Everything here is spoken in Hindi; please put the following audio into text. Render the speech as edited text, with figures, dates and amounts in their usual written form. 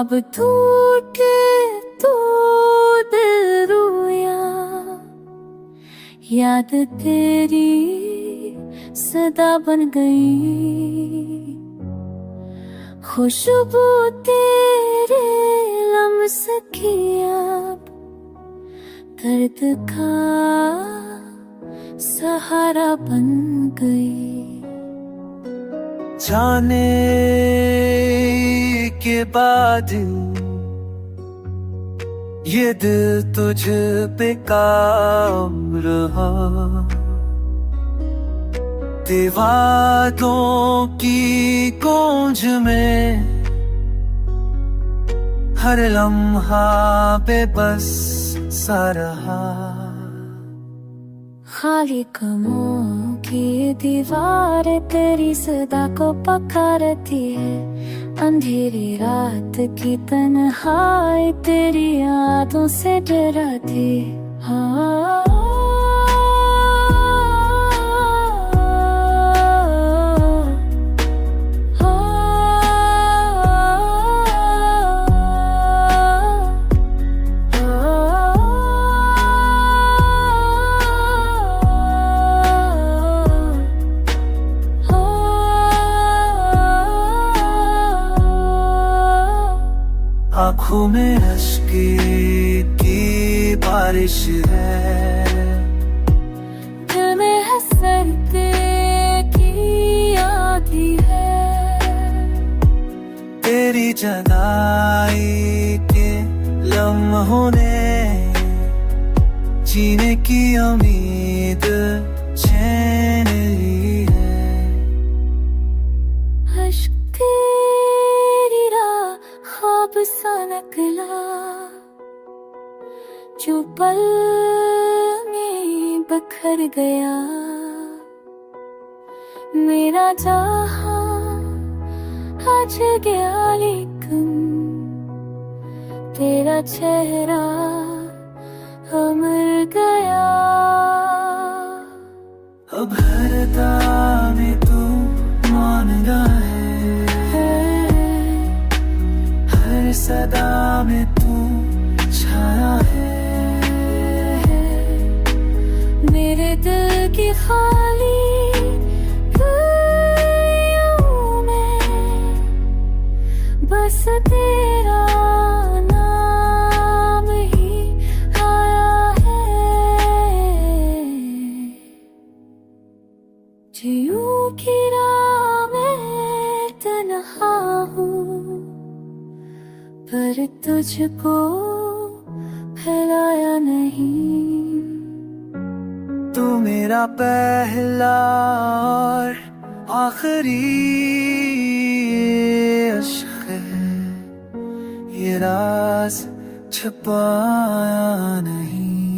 ख्वाब टूटे तो दिल रोया, याद तेरी सदा बन गई। खुशबू तेरे लम्स की अब दर्द का सहारा बन गई। जाने के बाद ये दिल तुझ पे काम रहा, दीवारों की गूंज में हर लम्हा बेबस सा रहा। खाली कमों की दीवार तेरी सदा को पकारती है, अंधेरी रात की तन्हाई तेरी यादों से डराती। हाँ आँखों में अश्के की बारिश है, दिल में हसरते की आधी है। तेरी जदाई के लम्हों ने जीने की उम्मीद छीन ली है। अश्क तेरी राह ख्वाब सा निकला, जो पल में बखर गया। मेरा जहां आज गया लेकिन तेरा चेहरा अमर गया। अब हर दाम तू मानना है, हर सदा में तू छाया है। मेरे दिल की खाली गलियों में बस तेरा नाम ही आया है। जियूं की राह में तन्हा हूँ, पर तुझको फैलाया नहीं। तू मेरा पहला और आखिरी इश्क है, ये राज छुपाया नहीं।